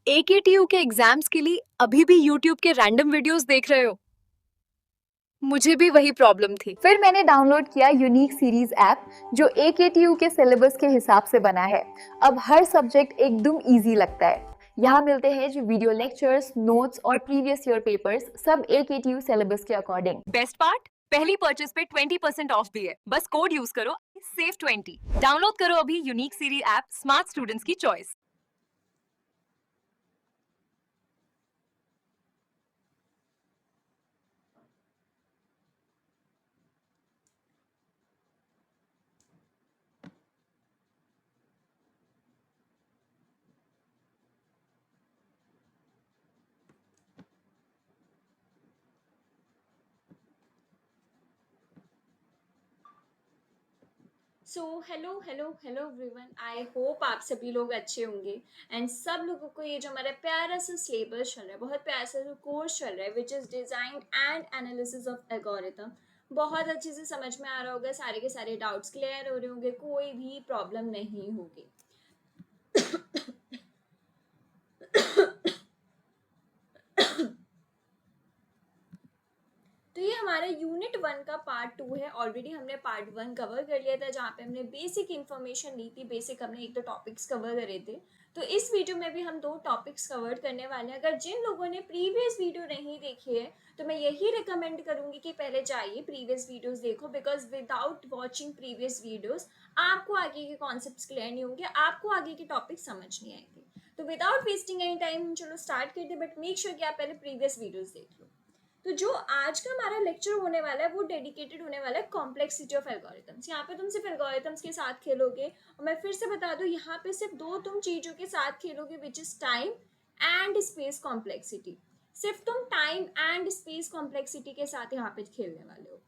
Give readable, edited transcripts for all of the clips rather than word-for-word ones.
AKTU के exams के लिए अभी भी यूट्यूब के रैंडम वीडियोस देख रहे हो? मुझे भी वही प्रॉब्लम थी। फिर मैंने डाउनलोड किया यूनिक सीरीज ऐप जो एकेटीयू के सिलेबस के हिसाब से बना है। अब हर सब्जेक्ट एकदम इजी लगता है। यहाँ मिलते हैं जो वीडियो लेक्चर्स, नोट्स और प्रीवियस ईयर पेपर्स, सब एकेटीयू सिलेबस के अकॉर्डिंग। बेस्ट पार्ट, पहली परचेज पे 20% ऑफ भी है। बस कोड यूज करो, सेव 20। डाउनलोड करो अभी unique series app, smart students की choice. So hello hello hello everyone, I hope आप सभी लोग अच्छे होंगे एंड सब लोगों को ये जो हमारा प्यारा सा सिलेबस चल रहा है, बहुत प्यारा सा जो कोर्स चल रहा है which is design and analysis of algorithm, बहुत अच्छे से समझ में आ रहा होगा। सारे के सारे डाउट्स क्लियर हो रहे होंगे, कोई भी प्रॉब्लम नहीं होगी। तो ये हमारा यूनिट 1 का पार्ट 2 है। ऑलरेडी हमने पार्ट 1 कवर कर लिया था, जहाँ पे हमने बेसिक इन्फॉर्मेशन ली थी। बेसिक हमने एक दो टॉपिक्स कवर करे थे। तो इस वीडियो में भी हम 2 टॉपिक्स कवर करने वाले हैं। अगर जिन लोगों ने प्रीवियस वीडियो नहीं देखी है तो मैं यही रिकमेंड करूंगी कि पहले जाइए प्रीवियस वीडियोस देखो, because without watching previous videos आपको आगे के कॉन्सेप्ट्स क्लियर नहीं होंगे, आपको आगे के टॉपिक समझ नहीं आएंगे। तो विदाउट वेस्टिंग एनी टाइम चलो स्टार्ट करते, बट मेक श्योर कि आप पहले प्रीवियस वीडियोस देख लो। तो जो आज का हमारा लेक्चर होने वाला है वो डेडिकेटेड होने वाला है कॉम्प्लेक्सिटी ऑफ एल्गोरिथम्स। यहाँ पे तुम सिर्फ एल्गोरिथम्स के साथ खेलोगे, और मैं फिर से बता दूं यहाँ पे सिर्फ तुम चीजों के साथ खेलोगे, विच is time and space complexity. सिर्फ तुम टाइम एंड स्पेस कॉम्प्लेक्सिटी के साथ यहाँ पे खेलने वाले हो।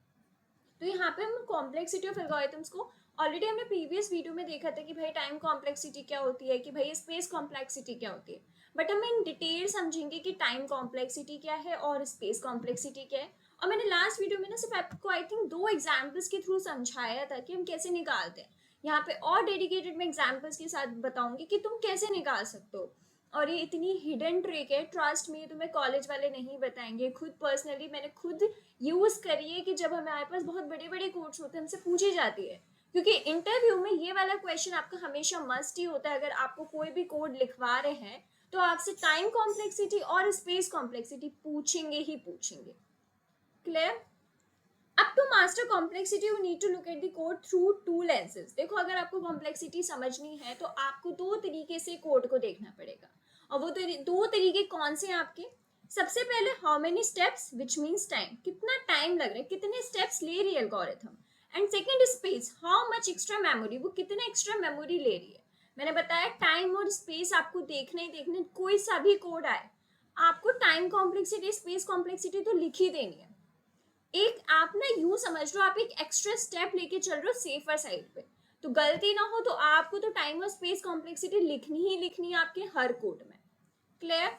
तो यहाँ पे हम कॉम्प्लेक्सिटी ऑफ एल्गोरिथम्स को ऑलरेडी हमने प्रीवियस वीडियो में देखा था कि भाई टाइम कॉम्प्लेक्सिटी क्या होती है, कि भाई स्पेस कॉम्प्लेक्सिटी क्या होती है। बट हम इन डिटेल समझेंगे कि टाइम कॉम्प्लेक्सिटी क्या है और स्पेस कॉम्प्लेक्सिटी क्या है। और मैंने लास्ट वीडियो में ना सिर्फ आपको आई थिंक 2 एग्जाम्पल्स के थ्रू समझाया था कि हम कैसे निकालते हैं। यहाँ पे और डेडिकेटेड में एग्जाम्पल्स के साथ बताऊंगी कि तुम कैसे निकाल सकते हो। और ये इतनी हिडन ट्रिक है, ट्रस्ट में, तुम्हें कॉलेज वाले नहीं बताएंगे। खुद पर्सनली मैंने खुद यूज करी है कि जब हमारे पास बहुत बड़े बड़े कोड्स होते हैं, हमसे पूछी जाती है, क्योंकि इंटरव्यू में ये वाला क्वेश्चन आपका हमेशा मस्ट ही होता है। अगर आपको कोई भी कोड लिखवा रहे हैं तो आपसे टाइम कॉम्प्लेक्सिटी और स्पेस कॉम्प्लेक्सिटी पूछेंगे ही पूछेंगे। क्लियर? अब to master complexity you need to look at the code through 2 lenses. देखो, अगर आपको कॉम्प्लेक्सिटी समझनी है तो आपको 2 तरीके से कोड को देखना पड़ेगा। और वो 2 तरीके कौन से हैं आपके? सबसे पहले how many steps, which means time, कितना टाइम लग रहा है, कितने स्टेप्स ले रही है algorithm. And second space, how much extra memory, वो कितने एक्स्ट्रा मेमोरी ले रही है। मैंने बताया टाइम और स्पेस आपको देखना ही देखना। कोई सा भी कोड आए, आपको टाइम कॉम्प्लेक्सिटी स्पेस कॉम्प्लेक्सिटी तो लिख ही देनी है। एक आप ना यूं समझ लो, आप एक एक्स्ट्रा स्टेप लेके चल रहे हो सेफर साइड पे, तो गलती ना हो तो आपको तो टाइम और स्पेस कॉम्प्लेक्सिटी लिखनी ही लिखनी है आपके हर कोड में। क्लियर?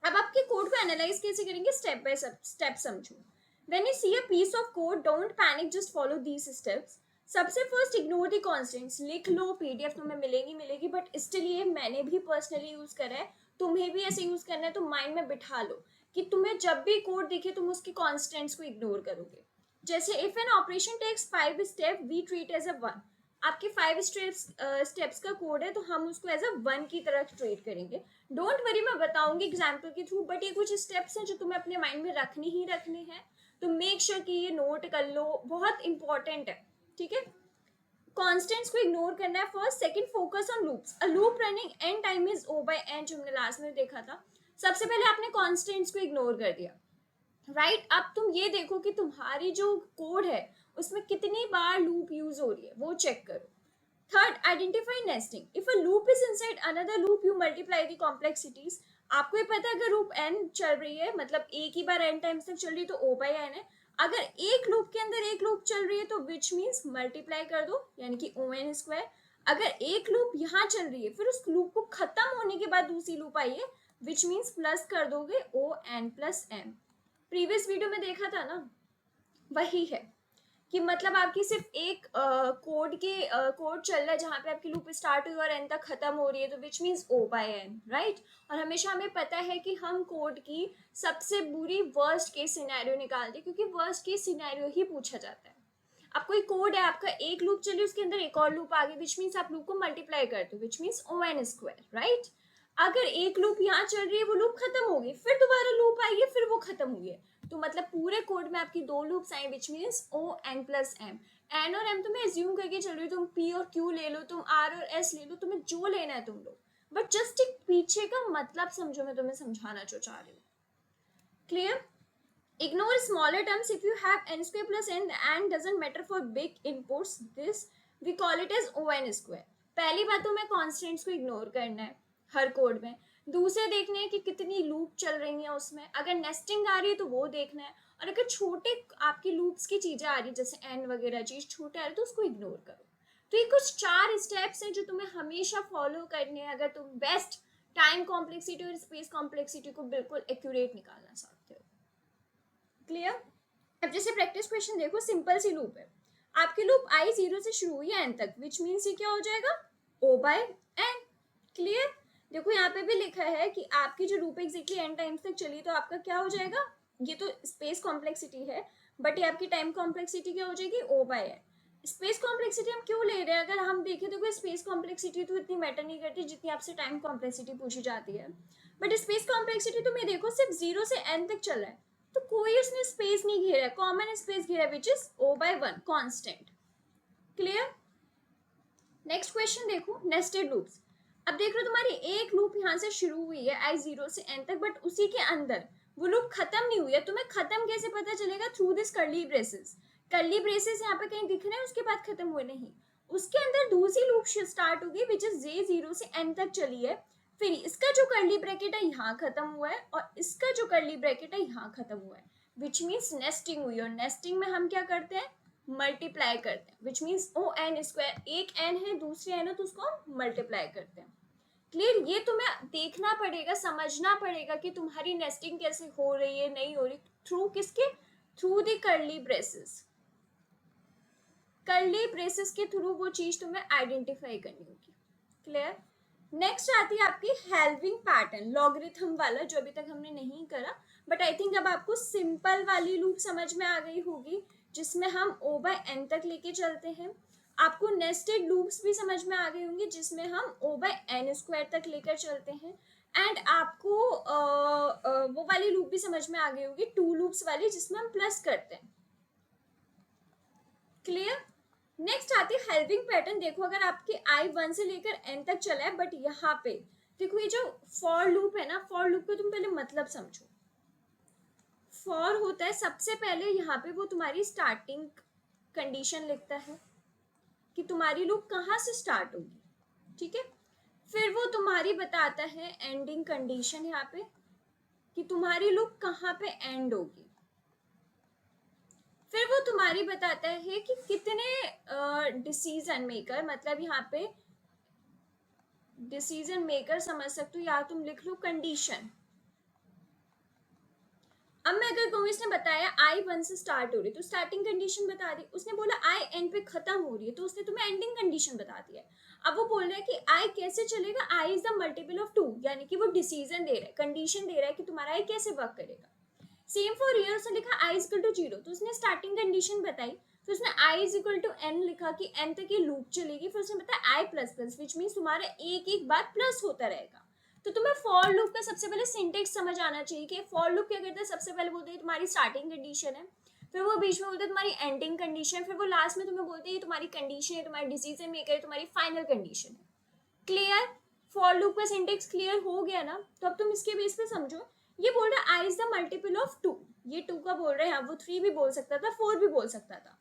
अब आपके कोड को एनालाइज कैसे करेंगे, स्टेप बाय स्टेप समझो। When you see a piece of code, don't panic, just follow these steps. सबसे फर्स्ट इग्नोर द कॉन्स्टेंट्स। लिख लो, पीडीएफ तुम्हें मिलेगी, बट स्टिल ये मैंने भी पर्सनली यूज करा है, तुम्हें भी ऐसे यूज करना है तो माइंड में बिठा लो कि तुम्हें जब भी कोड दिखे तुम उसके कॉन्स्टेंट्स को इग्नोर करोगे। जैसे if an operation takes 5 step, we treat as a 1। आपके 5 स्टेप्स का कोड है तो हम उसको एज अ 1 की तरह ट्रीट करेंगे। डोंट वरी, मैं बताऊंगी एग्जाम्पल के थ्रू, बट ये कुछ स्टेप्स हैं जो तुम्हें अपने माइंड में रखने ही रखने हैं। तो मेक श्योर कि ये नोट कर लो, बहुत इंपॉर्टेंट है। ठीक है? कॉन्स्टेंट्स को इग्नोर करना है first. Second, focus on loops. A loop running n time is O by n, जो हमने लास्ट में देखा था। सबसे पहले आपने कॉन्स्टेंट्स को इग्नोर कर दिया, राइट? अब तुम ये देखो कि तुम्हारी जो कोड है उसमें कितनी बार लूप यूज हो रही है, वो चेक करो। Third, identify nesting. If a loop is inside another loop, you multiply the complexities. आपको ये पता है अगर लूप एन चल रही है, मतलब एक ही बार एन टाइम्स तक चल रही है, तो ओ बाय एन है। अगर एक लूप के अंदर एक लूप चल रही है तो विच मीन्स मल्टीप्लाई कर दो, यानी कि ओ एन स्क्वायर। अगर एक लूप यहाँ चल रही है, फिर उस लूप को खत्म होने के बाद दूसरी लूप आई है, विच मीन्स प्लस कर दोगे O n plus m. Previous video में देखा था ना, वही है। कि मतलब आपकी सिर्फ एक कोड चल रहा है जहाँ पे आपकी लूप स्टार्ट हुई और एन तक खत्म हो रही है, तो which means O by n, right. और हमेशा हमें पता है कि हम कोड की सबसे बुरी वर्स्ट केस सिनेरियो निकालते हैं, क्योंकि वर्स्ट केस सिनेरियो ही पूछा जाता है। अब कोई कोड है, आपका एक लूप चली, उसके अंदर एक और लूप आ गई, विच मीन्स आप लूप को मल्टीप्लाई करते हो, which means O n square, right. अगर एक लूप यहाँ चल रही है, वो लूप खत्म हो गई, फिर दोबारा लूप आई है, फिर वो खत्म हुई है, तो मतलब पूरे कोड में आपकी दो लूप्स आई, which means O n plus m. N और एम तो मैं एज्यूम करके चल रही हूँ, तुम पी और क्यू ले लो, तुम आर और एस ले लो, तुम्हें जो लेना है तुम लो, बट जस्ट एक पीछे का मतलब समझो, मैं तुम्हें समझाना जो चाह रही हूँ। Clear? Ignore smaller terms. If you have n square plus n, the n doesn't matter for big inputs. This we call it as O(n) square. पहली बात तो मैं कॉन्स्टेंट्स को इग्नोर करना है हर कोड में। दूसरे देखने हैं कि कितनी लूप चल रही है उसमें, अगर नेस्टिंग आ रही है तो वो देखना है, और अगर छोटे आपकी लूप्स की चीज़ें आ रही है जैसे एन वगैरह चीज़ छोटे आ रही है तो उसको इग्नोर करो। तो ये कुछ 4 स्टेप्स हैं जो तुम्हें हमेशा फॉलो करने हैं अगर तुम बेस्ट टाइम कॉम्प्लेक्सिटी और स्पेस कॉम्प्लेक्सिटी को बिल्कुल एक्यूरेट निकालना चाहते हो। क्लियर? अब जैसे प्रैक्टिस क्वेश्चन देखो, सिंपल सी लूप है, आपकी लूप आई 0 से शुरू हुई है एन तक, विच मीन्स ये क्या हो जाएगा, ओ बाय एन। क्लियर? देखो यहाँ पे भी लिखा है कि आपकी जो लूप एग्जैक्टली एन टाइम्स तक चली तो आपका क्या हो जाएगा, ये तो स्पेस कॉम्प्लेक्सिटी है, बट ये आपकी टाइम कॉम्प्लेक्सिटी क्या हो जाएगी, ओ बाय एन। स्पेस कॉम्प्लेक्सिटी हम क्यों ले रहे हैं, अगर हम देखें तो कोई स्पेस कॉम्प्लेक्सिटी तो इतनी मैटर नहीं करती जितनी आपसे टाइम कॉम्प्लेक्सिटी पूछी जाती है, बट स्पेस कॉम्प्लेक्सिटी तो मैं देखो सिर्फ 0 से एन तक चल रहा है, तो कोई उसने स्पेस नहीं घेरा, कॉमन स्पेस घेरा, which is O by one constant. Clear? Next question देखो, नेस्टेड लूप्स। अब देख लो तुम्हारी एक लूप यहाँ से शुरू हुई है आई 0 से एन तक, बट उसी के अंदर वो लूप खत्म नहीं हुई है, तुम्हें खत्म कैसे पता चलेगा, through this curly braces. Curly braces यहाँ पे कहीं दिख रहे हैं उसके बाद खत्म हुए, नहीं, उसके अंदर दूसरी लूप स्टार्ट होगी विच इज जे 0 से एन तक चली है, फिर इसका जो कर्ली ब्रैकेट है यहाँ खत्म हुआ है और इसका जो कर्ली ब्रैकेट है यहाँ खत्म हुआ है, विच मीन्स नेस्टिंग हुई, और नेस्टिंग में हम क्या करते हैं, मल्टीप्लाई करते हैं, which means O n square, एक एन है दूसरी एन है तो उसको हम मल्टीप्लाई करते हैं। क्लियर? ये तुम्हें देखना पड़ेगा, समझना पड़ेगा कि तुम्हारी नेस्टिंग कैसे हो रही है, नहीं हो रही, थ्रू किसके, through the curly braces. Curly braces के थ्रू वो चीज तुम्हें आइडेंटिफाई करनी होगी। क्लियर? नेक्स्ट आती है आपकी हेल्विंग पैटर्न, लॉगरिथम वाला, जो अभी तक हमने नहीं करा, बट आई थिंक अब आपको सिंपल वाली लूप समझ में आ गई होगी जिसमें हम ओ बाय एन तक लेके चलते हैं। आपको नेस्टेड लूप्स भी समझ में आ गई होंगी जिसमें हम ओ बाय एन स्क्वायर तक लेकर चलते हैं, एंड आपको वो वाली लूप भी समझ में आ गई होगी, टू लूप्स वाली, जिसमें हम प्लस करते हैं। क्लियर? नेक्स्ट आती है हेल्विंग पैटर्न। देखो अगर आपके आई 1 से लेकर एन तक चला है, बट यहाँ पे देखो ये जो फॉर लूप है ना, फॉर लूप को तुम पहले मतलब समझो। फॉर होता है सबसे पहले यहाँ पे वो तुम्हारी स्टार्टिंग कंडीशन लिखता है कि तुम्हारी लूप कहाँ से स्टार्ट होगी, ठीक है, फिर वो तुम्हारी बताता है एंडिंग कंडीशन यहाँ पे कि तुम्हारी लूप कहाँ पे एंड होगी, फिर वो तुम्हारी बताता है कि कितने डिसीजन मेकर, मतलब यहाँ पे डिसीजन मेकर समझ सकते हो, या तुम लिख लो कंडीशन। अब मैं अगर कहूँ इसने बताया आई 1 से स्टार्ट हो रही तो स्टार्टिंग कंडीशन बता दी, उसने बोला आई एन पे खत्म हो रही है तो उसने तुम्हें एंडिंग कंडीशन बता दिया। अब वो बोल रहा है कि आई कैसे चलेगा, I is the multiple of 2, यानी कि वो डिसीजन दे रहा है, कंडीशन दे रहा है कि तुम्हारा आई कैसे वर्क करेगा। सेम फॉर ईयर, उसने लिखा आई इज इक्वल टू 0, तो उसने स्टार्टिंग कंडीशन बताई, तो उसने I is equal to N लिखा कि एन तक ये लूप चलेगी, फिर उसने बताया आई प्लस प्लस, विच मीन्स तुम्हारा एक एक बार प्लस होता रहेगा। तो तुम्हें फॉर लूप का सबसे पहले सिंटेक्स समझ आना चाहिए कि फॉर लूप क्या करता है, सबसे पहले बोलते हैं तुम्हारी स्टार्टिंग कंडीशन है, फिर वो बीच में बोलते हैं तुम्हारी एंडिंग कंडीशन, फिर वो लास्ट में तुम्हें बोलते हैं तुम्हारी कंडीशन है, तुम्हारी डिसीजन मेकर है, तुम्हारी फाइनल कंडीशन है। क्लियर? फॉर लूप का सिंटेक्स क्लियर हो गया ना, तो अब तुम इसके बेस पे समझो। ये बोल रहा है I is the multiple of 2, ये 2 का बोल रहे हैं, वो 3 भी बोल सकता था, 4 भी बोल सकता था,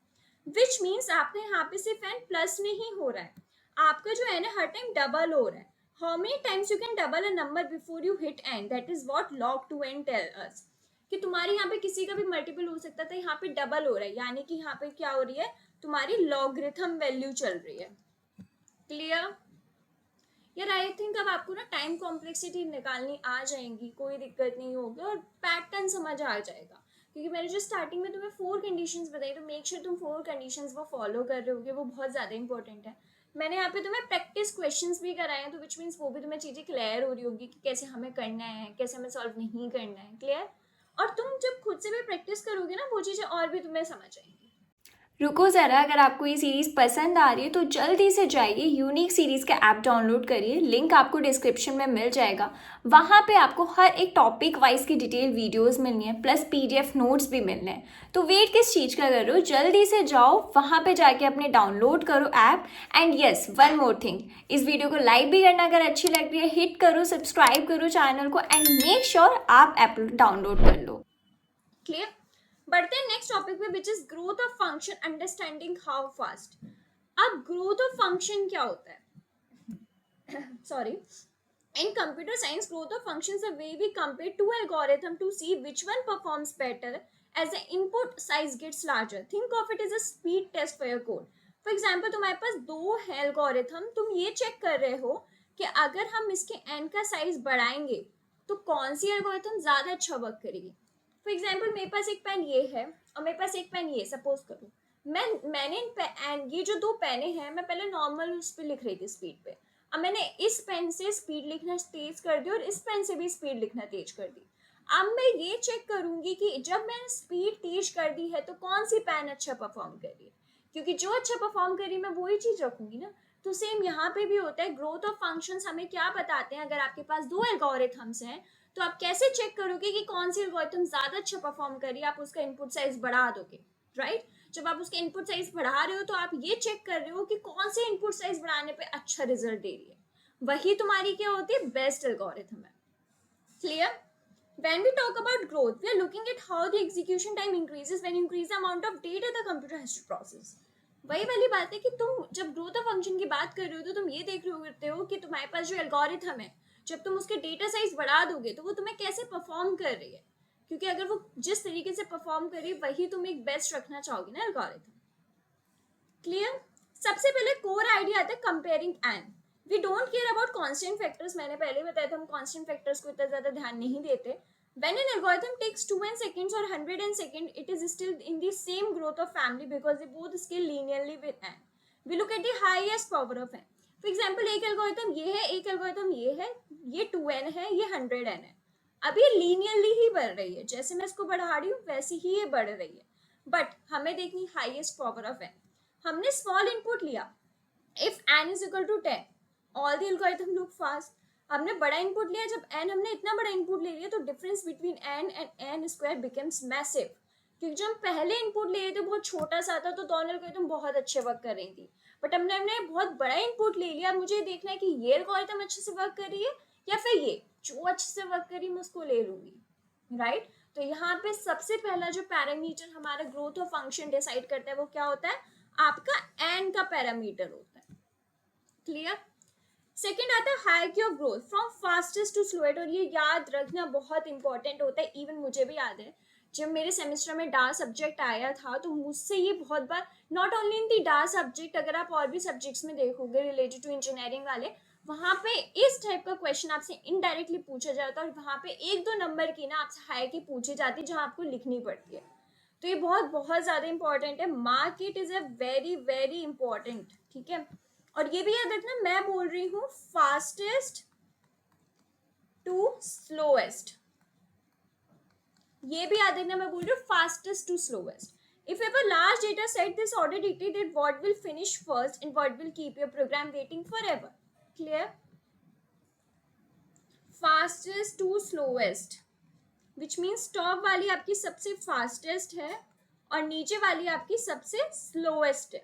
विच मीन्स आपका यहाँ पे सिर्फ एन प्लस नहीं हो रहा है, आपका जो है ना हर टाइम डबल हो रहा है। How many times you can double a number before you hit n, that is what log2n tell us, कि तुम्हारे यहाँ पे किसी का भी मल्टीपल हो सकता था, यहाँ पे डबल हो रहा है, यानी कि यहाँ पे क्या हो रही है, तुम्हारी लॉगरिथम वैल्यू चल रही है। क्लियर? यार आई थिंक अब आपको ना टाइम कॉम्प्लेक्सिटी निकालनी आ जाएंगी, कोई दिक्कत नहीं होगी और पैटर्न समझ आ जाएगा, क्योंकि मैंने जो स्टार्टिंग में तुम्हें 4 कंडीशंस बताई, तो मेक श्योर तुम 4 कंडीशंस वो फॉलो कर रहे होगे, वो बहुत ज़्यादा इंपॉर्टेंट है। मैंने यहाँ पे तुम्हें प्रैक्टिस क्वेश्चंस भी कराए हैं, तो विच मीन्स वो भी तुम्हें चीज़ें क्लियर हो रही होगी कि कैसे हमें करना है, कैसे हमें सॉल्व नहीं करना है। क्लियर? और तुम जब खुद से भी प्रैक्टिस करोगे ना, वो चीज़ें और भी तुम्हें समझ आएंगी। रुको ज़रा, अगर आपको ये सीरीज़ पसंद आ रही है तो जल्दी से जाइए यूनिक सीरीज़ का ऐप डाउनलोड करिए, लिंक आपको डिस्क्रिप्शन में मिल जाएगा। वहाँ पे आपको हर एक टॉपिक वाइज की डिटेल वीडियोस मिलनी है, प्लस पीडीएफ नोट्स भी मिलने हैं। तो वेट किस चीज़ का कर रहे हो, जल्दी से जाओ वहाँ पे जाके अपने डाउनलोड करो app. And yes, one more thing, इस वीडियो को लाइक भी करना अगर अच्छी लग रही है, हिट करो, सब्सक्राइब करो चैनल को, एंड मेक श्योर आप ऐप डाउनलोड कर लो। क्लियर? बढ़ते हैं नेक्स्ट टॉपिक पे, which is growth of function, understanding how fast. अब ग्रोथ ऑफ फंक्शन क्या होता है? Sorry, in computer science, growth of function is a way we compare two algorithms to see which one performs better as the input size gets larger. Think of it as a speed test for your code. For example, तुम्हारे पास दो है algorithm, तुम ये check कर रहे हो कि अगर हम इसके n का साइज बढ़ाएंगे तो कौन सी एल्गोरिथम ज़्यादा अच्छा वर्क करेगी। फॉर एग्जाम्पल, मेरे पास एक पेन ये है और मेरे पास एक पेन ये, सपोज करो मैंने ये जो दो पेने हैं, मैं पहले नॉर्मल उस पर लिख रही थी स्पीड पे, अब मैंने इस पेन से स्पीड लिखना तेज कर दी और इस पेन से भी स्पीड लिखना तेज कर दी। अब मैं ये चेक करूंगी कि जब मैंने स्पीड तेज कर दी है तो कौन सी पेन अच्छा परफॉर्म कर रही है, क्योंकि जो अच्छा परफॉर्म कर रही है मैं वही चीज रखूंगी ना। तो सेम यहाँ पे भी होता है, ग्रोथ ऑफ फंक्शंस हमें क्या बताते हैं, अगर आपके पास दो एल्गोरिथम्स हैं तो आप कैसे चेक करोगे कि कौन सी एल्गोरिथम ज्यादा अच्छा परफॉर्म कर रही है, आप उसका इनपुट साइज बढ़ा दोगे, राइट? जब आप उसके इनपुट साइज बढ़ा रहे हो तो आप ये चेक कर रहे हो कि कौन से इनपुट साइज बढ़ाने पे अच्छा रिजल्ट दे रही है, वही तुम्हारी क्या होती है, बेस्ट एल्गोरिथम है। Clear? When we talk about growth, we are looking at how the execution time increases when you increase the amount of data the computer has to process. वही वाली बात है कि तुम जब ग्रोथ ऑफ फंक्शन की बात कर रहे हो तो तुम ये देख रहे हो कि तुम्हारे पास जो एल्गोरिथम है, जब तुम उसके डेटा साइज बढ़ा दोगे तो वो तुम्हें कैसे परफॉर्म कर रही है, क्योंकि अगर वो जिस तरीके से परफॉर्म कर रही है वही तुम एक बेस्ट रखना चाहोगे ना एल्गोरिथम। क्लियर? सबसे पहले कोर आइडिया आता है comparing and. We don't care about constant factors, मैंने पहले बताया था हम कांस्टेंट फैक्टर्स को इतना ज्यादा ध्यान नहीं देते। When an algorithm takes 2n seconds or 100n seconds, it is still in the same growth of family because they both scale linearly with n. We look at the highest power of n. For example, एक algorithm ये है, एक algorithm ये है, ये 2n है, ये 100n है। अब ये लीनियरली ही बढ़ रही है, जैसे मैं इसको बढ़ा रही हूँ वैसे ही ये बढ़ रही है, बट हमें देखनी हाईएस्ट पावर ऑफ n। हमने स्मॉल इनपुट लिया, if n is equal to 10, all the algorithm look fast. हमने बड़ा इनपुट लिया, जब n हमने इतना बड़ा इनपुट ले लिया तो difference between n and n square becomes massive, क्योंकि जब हम पहले इनपुट ले रहे थे बहुत छोटा सा था तो दोनों एल्गोरिथम बहुत अच्छे वर्क कर रही थी, बट हमने बहुत बड़ा इनपुट ले लिया। मुझे देखना है कि ये एल्गोरिथम अच्छे से वर्क कर रही है या फिर ये, जो अच्छे से वर्क कर रही है मैं उसको ले लूंगी, राइट? तो यहाँ पे सबसे पहला जो पैरामीटर हमारा ग्रोथ ऑफ फंक्शन डिसाइड करता है वो क्या होता है, आपका n का पैरामीटर होता है। क्लियर? सेकेंड आता है hierarchy of growth from fastest to slowest, और ये याद रखना बहुत इंपॉर्टेंट होता है। इवन मुझे भी याद है जब मेरे सेमेस्टर में डा सब्जेक्ट आया था तो मुझसे ये बहुत बार, नॉट ओनली इन दी डा सब्जेक्ट, अगर आप और भी सब्जेक्ट्स में देखोगे रिलेटेड टू इंजीनियरिंग वाले, वहाँ पे इस टाइप का क्वेश्चन आपसे इनडायरेक्टली पूछा जाता है और वहाँ पे 1-2 नंबर की ना आपसे हायरार्की पूछी जाती है जहाँ आपको लिखनी पड़ती है। तो ये बहुत बहुत ज़्यादा इंपॉर्टेंट है, mark it is a very very important, ठीक है? और ये भी याद रखना मैं बोल रही हूँ फास्टेस्ट टू स्लोएस्ट, ये भी याद रखना मैं बोल रही हूँ fastest to slowest. If you have a large data set, this order dictated what will finish first and what will keep your program waiting forever. Clear? Fastest to slowest, which means top वाली आपकी सबसे fastest है और नीचे वाली आपकी सबसे slowest है।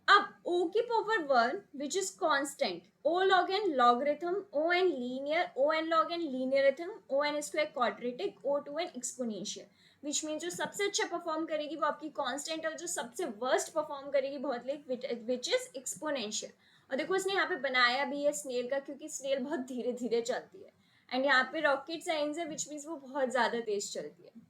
अब o की power 1 which is constant, o log n logarithm, o n linear, o n log n linearithm, o n square quadratic, o to n exponential, which means जो सबसे अच्छा परफॉर्म करेगी वो आपकी कांस्टेंट और जो सबसे वर्स्ट परफॉर्म करेगी बहुत लेट, which is exponential। और देखो इसने यहाँ पे बनाया भी है स्नेल का, क्योंकि स्नेल बहुत धीरे धीरे चलती है एंड यहाँ पे रॉकेट साइंस है which means वो बहुत ज़्यादा तेज चलती है।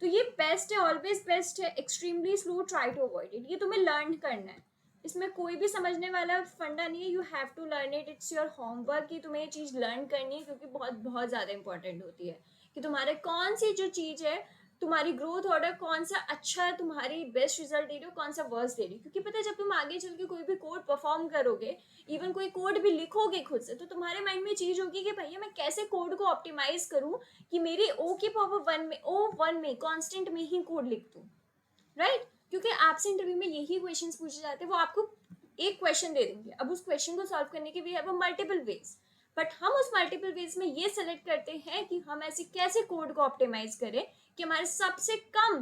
तो ये बेस्ट है, ऑलवेज बेस्ट है। Extremely slow, try to avoid it. ये तुम्हें लर्न करना है, इसमें कोई भी समझने वाला फंडा नहीं है। You have to learn it, it's your homework कि तुम्हें ये चीज़ लर्न करनी है, क्योंकि बहुत बहुत ज़्यादा इंपॉर्टेंट होती है कि तुम्हारे कौन सी जो चीज़ है तुम्हारी ग्रोथ ऑर्डर कौन सा अच्छा है, तुम्हारी बेस्ट रिजल्ट दे रही हो, कौन सा वर्स्ट दे रही हो। क्योंकि पता है जब तुम आगे चल के कोई भी कोड परफॉर्म करोगे, इवन कोई कोड भी लिखोगे खुद से, तो तुम्हारे माइंड में चीज होगी कि भैया मैं कैसे कोड को ऑप्टिमाइज करूँ कि मेरी ओ की पावर 1 में, O1 में कॉन्स्टेंट में ही कोड लिख दूँ, राइट। क्योंकि आपसे इंटरव्यू में यही क्वेश्चन पूछे जाते हैं, वो आपको एक क्वेश्चन दे देंगे, अब उस क्वेश्चन को सॉल्व करने के we have multiple ways, but हम उस मल्टीपल वेज में ये सेलेक्ट करते हैं कि हम ऐसे कैसे कोड को ऑप्टिमाइज करें कि हमारे सबसे कम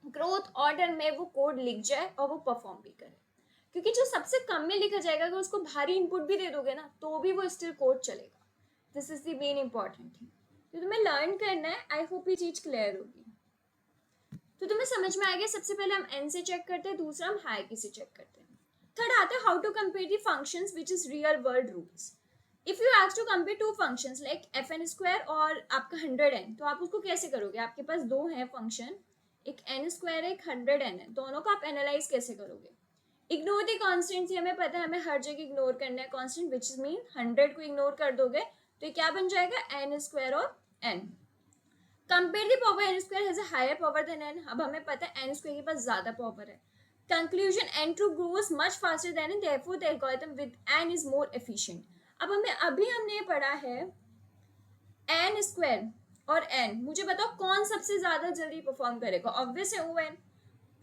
ग्रोथ ऑर्डर में वो कोड लिख जाए और वो परफॉर्म भी करे। क्योंकि जो सबसे कम में लिखा जाएगा, अगर उसको भारी इनपुट भी दे दोगे ना तो भी वो स्टिल कोड चलेगा। This is the main important thing. तो तुम्हें लर्न करना है, आई होप ये चीज क्लियर होगी। तो तुम्हें समझ में आ गया। सबसे पहले हम एन से चेक करते हैं, दूसरा हम हायरार्की से चेक करते हैं। थर्ड आते हैं how to compare the functions which is real world rules. If you ask to compare two functions like fn square और आपका 100n, तो आप उसको कैसे करोगे। आपके पास दो हैं फंक्शन, एक n स्क्वायर है, एक 100n है, दोनों को आप एनालाइज कैसे करोगे। इग्नोर द कॉन्स्टेंट्स, हमें पता है हमें हर जगह इग्नोर करना है कॉन्स्टेंट, विच मीन 100 को इग्नोर कर दोगे तो ये क्या बन जाएगा, n स्क्वायर और n। Compare the power n square has a higher power than n, अब हमें पता है n स्क्वायर के पास ज्यादा पावर है। Conclusion n true grows much faster than n, therefore the algorithm with n is more efficient। अब हमने पढ़ा है n स्क्वायर और n, मुझे बताओ कौन सबसे ज्यादा जल्दी परफॉर्म करेगा। ऑब्वियस है O n।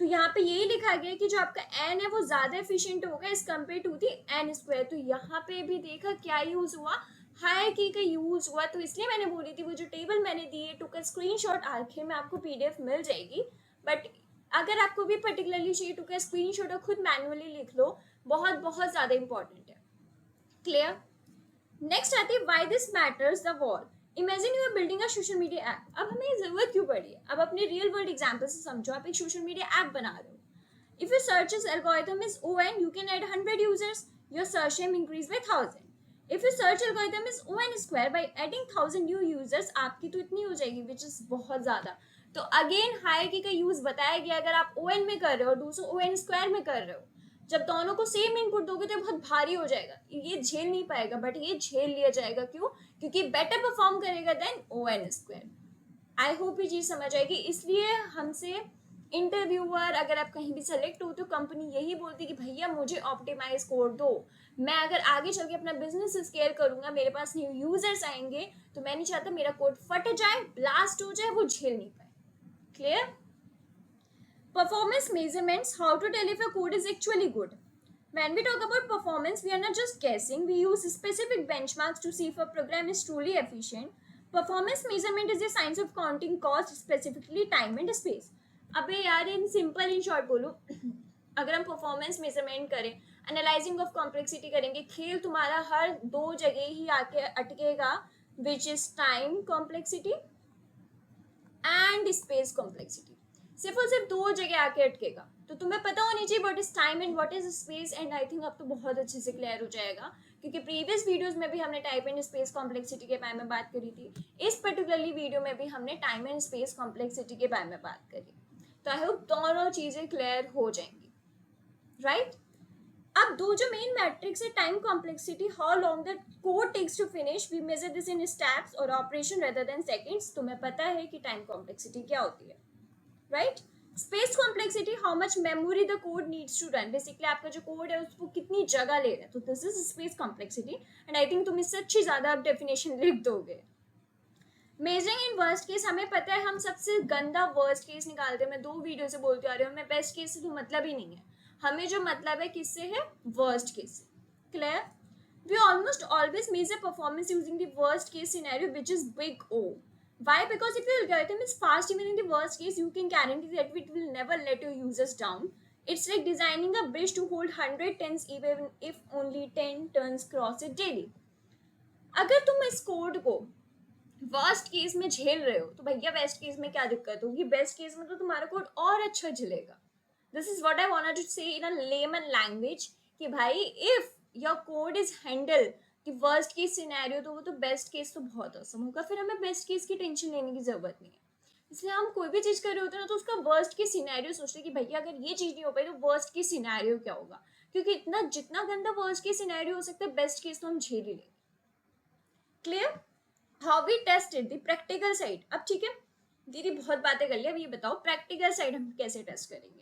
तो यहाँ पे यही लिखा गया कि जो आपका n है वो ज्यादा एफिशिएंट होगा as compared to the n square. तो यहाँ पे भी देखा क्या यूज हुआ, हायरार्की का यूज हुआ। तो इसलिए मैंने बोली थी वो जो टेबल मैंने दी है, टू का स्क्रीनशॉट आखिर में आपको PDF मिल जाएगी, बट अगर आपको भी पर्टिकुलरली चाहिए टू का स्क्रीनशॉट और खुद मैनुअली लिख लो, बहुत बहुत ज्यादा इंपॉर्टेंट है। क्लियर। नेक्स्ट आती है why this matters the wall. Imagine you are building a social media app. अब हमें ये जरूरत क्यों पड़ी है, अब अपने रियल वर्ल्ड एग्जांपल से समझो। आप एक सोशल मीडिया ऐप बना रहे हो। If your search algorithm is ON, you can add 100 users, your search time increase by 1000. If your search algorithm is ON square, by adding 1000 new users, आपकी तो इतनी हो जाएगी, which is बहुत ज्यादा। तो अगेन हायरार्की का यूज बताया गया। अगर आप ON में कर रहे हो और दूसरा ON स्क्वायर में कर रहे हो, जब दोनों को सेम इनपुट दोगे तो बहुत भारी हो जाएगा, ये झेल नहीं पाएगा, बट ये झेल लिया जाएगा। क्यों? क्योंकि बेटर परफॉर्म करेगा than ON square. I hope ये चीज समझ आएगी। इसलिए हमसे इंटरव्यूअर अगर आप कहीं भी सेलेक्ट हो तो कंपनी यही बोलती है कि भैया मुझे ऑप्टिमाइज कोड दो, मैं अगर आगे चल के अपना बिजनेस स्केल करूंगा, मेरे पास न्यू यूजर्स आएंगे, तो मैं नहीं चाहता मेरा कोड फट जाए, ब्लास्ट हो जाए, वो झेल नहीं पाए। Clear. Performance measurements, how to tell if a code is actually good. When we talk about performance, we are not just guessing, we use specific benchmarks to see if a program is truly efficient. Performance measurement is the science of counting cost, specifically time and space. अबे यार in simple in short बोलो, अगर हम performance measurement करें, analysing of complexity करेंगे, खेल तुम्हारा हर दो जगह ही आके अटकेगा, which is time complexity and space complexity. सिर्फ और सिर्फ दो जगह आके अटकेगा। तो तुम्हें पता होनी चाहिए what is time and what is space. And I think अब तो बहुत अच्छे से क्लियर हो जाएगा, क्योंकि प्रीवियस वीडियोस में भी हमने टाइम एंड स्पेस कॉम्प्लेक्सिटी के बारे में बात करी थी। इस पर्टिकुलरली वीडियो में भी हमने टाइम एंड स्पेस कॉम्प्लेक्सिटी के बारे में बात करी। तो आई होप दोनों चीजें क्लियर हो जाएंगी, राइट। अब दो जो मेन मैट्रिक्स है, time complexity, how long the code takes to finish, we measure this in steps और ऑपरेशन रेदर देन सेकंड्स। तुम्हें पता है कि टाइम कॉम्प्लेक्सिटी क्या होती है, right. Space complexity, how much memory the code needs to run, basically आपका जो कोड है उसको कितनी जगह ले रहा है। तो this is space complexity. And I think तुम इससे अच्छी ज्यादा आप डेफिनेशन लिख दोगे। मेजरिंग इन वर्स्ट केस, हमें पता है हम सबसे गंदा वर्स्ट केस निकालते हैं। मैं 2 वीडियो से बोलती आ रही हूँ, हमें बेस्ट केस से तो मतलब ही नहीं है, हमें जो मतलब है किससे है, वर्स्ट केस से। Clear. We almost always measure performance using the worst case scenario which is big O. Why? Because if your algorithm is fast, even in the worst case, you can guarantee that it will never let your users down. It's like designing a bridge to hold 100 tons even if only 10 tons cross it daily. अगर तुम इस code को worst case में झेल रहे हो तो भैया बेस्ट केस में क्या दिक्कत होगी। बेस्ट केस में तो तुम्हारा कोड और अच्छा झेलेगा। This is what I wanted to say in a layman language कि भाई if your code is handle कि वर्स्ट केस सिनेरियो, तो वो तो बेस्ट केस तो बहुत औसम होगा, फिर हमें बेस्ट केस की टेंशन लेने की जरूरत नहीं है। इसलिए हम कोई भी चीज़ कर रहे होते हैं ना तो उसका वर्स्ट केस सिनेरियो सोचते हैं कि भैया अगर ये चीज़ नहीं हो पाई तो वर्स्ट केस सिनेरियो क्या होगा, क्योंकि इतना जितना गंदा वर्स्ट केस सिनेरियो हो सकता है बेस्ट केस तो हम झेल ही लेंगे। Clear. How we tested the practical side. अब ठीक है, दीदी बहुत बातें कर ली, अब ये बताओ प्रैक्टिकल साइड हम कैसे टेस्ट करेंगे.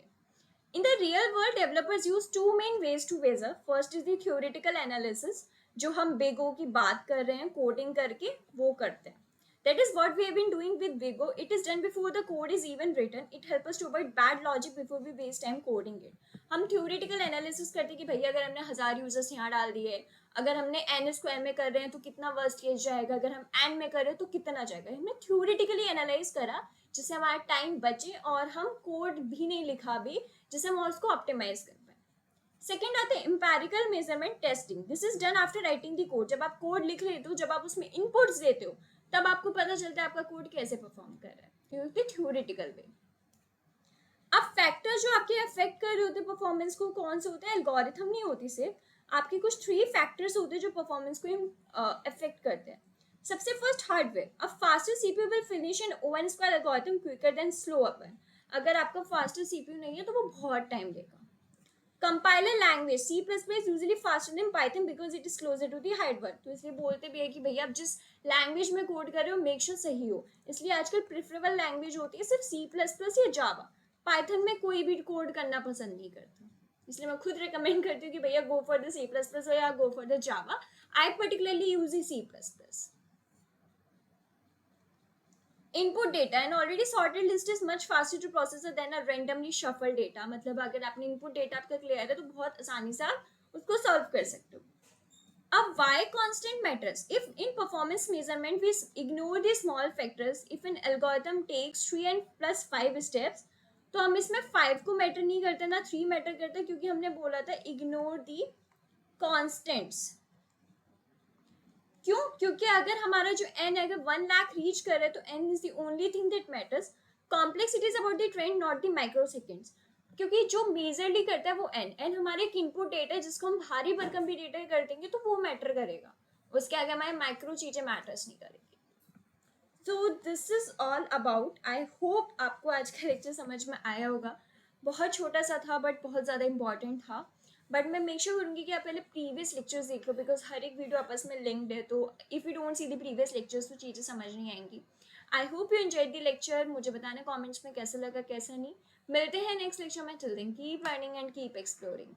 In the real world, developers use two main ways to measure. First is the theoretical analysis, जो हम Big O की बात कर रहे हैं कोडिंग करके वो करते हैं. That is what we have been doing with Big O. It is done before the code is even written. It helps us to avoid bad logic before we waste time coding it. हम theoretical analysis करते हैं कि भैया अगर हमने 1000 users यहाँ डाल दिए, अगर हमने n स्क्वायर में कर रहे हैं तो कितना वर्स्ट केस जाएगा, अगर हम n में कर रहे हैं तो कितना जाएगा. हमने theoretically एनालाइज करा जिससे हमारा टाइम बचे और हम कोड भी नहीं लिखा भी, जिससे हम उसको ऑप्टिमाइज कर पाए. सेकेंड आते हैं empirical measurement testing. This is done after writing the code. जब आप कोड लिख लेते हो, जब आप उसमें इनपुट्स देते हो, तब आपको पता चलता है आपका कोड कैसे परफॉर्म कर रहा है, क्योंकि थ्योरेटिकल वे. अब फैक्टर जो आपके अफेक्ट कर रहे होते हैं परफॉर्मेंस को, कौन से होते हैं? एल्गोरिथम नहीं होती सिर्फ, आपके कुछ 3 फैक्टर्स होते हैं जो परफॉर्मेंस को अफेक्ट करते हैं. सबसे फर्स्ट हार्डवेयर. अब faster CPU will finish an O(n) square algorithm quicker than slow अपन. अगर आपका फास्टर सीपीयू नहीं है तो वो बहुत टाइम लेगा. Compiler language C++ usually faster than Python because it is closer to the hardware. तो इसलिए बोलते भी है कि भैया आप जिस लैंग्वेज में कोड कर रहे हो मेक श्योर सही हो. इसलिए आजकल प्रेफरेबल लैंग्वेज होती है सिर्फ C++ या जावा. पाइथन में कोई भी कोड करना पसंद नहीं करता, इसलिए मैं खुद रिकमेंड करती हूँ कि भैया गो फॉर द C++ या go for the Java. I particularly use C++. Input data, an already sorted list is much faster to process than a randomly shuffled data. मतलब अगर आपने इनपुट डेटा आपका clear है तो बहुत आसानी से आप उसको सॉल्व कर सकते हो. अब why constant matters? If in performance measurement we ignore the small factors, if an algorithm takes 3 and plus 5 steps, तो हम इसमें 5 को मैटर नहीं करते ना 3 मैटर करते, क्योंकि हमने बोला था इग्नोर दी कॉन्स्टेंट्स. क्यों? क्योंकि अगर हमारा जो n है अगर 1 लाख रीच कर रहा है तो n is the only thing that matters. Complexity is about the trend not the micro seconds. क्योंकि जो मेजरली करता है वो n हमारे एक इनपुट डेटा है जिसको हम भारी भरकम भी डेटा कर देंगे तो वो मैटर करेगा, उसके आगे हमारे माइक्रो चीजें मैटर्स नहीं करेगी. तो this is all about. I hope आपको आज का लेक्चर समझ में आया होगा. बहुत छोटा सा था बट बहुत ज़्यादा इंपॉर्टेंट था. बट मैं मेक श्योर करूँगी कि आप पहले प्रीवियस लेक्चर्स देख लो, बिकॉज हर एक वीडियो आपस में लिंक्ड है. तो if you don't see the previous lectures तो चीज़ें समझ नहीं आएंगी. I hope you enjoyed the lecture. मुझे बताना कमेंट्स में कैसा लगा कैसा नहीं. मिलते हैं नेक्स्ट लेक्चर में. Till then keep learning and keep exploring.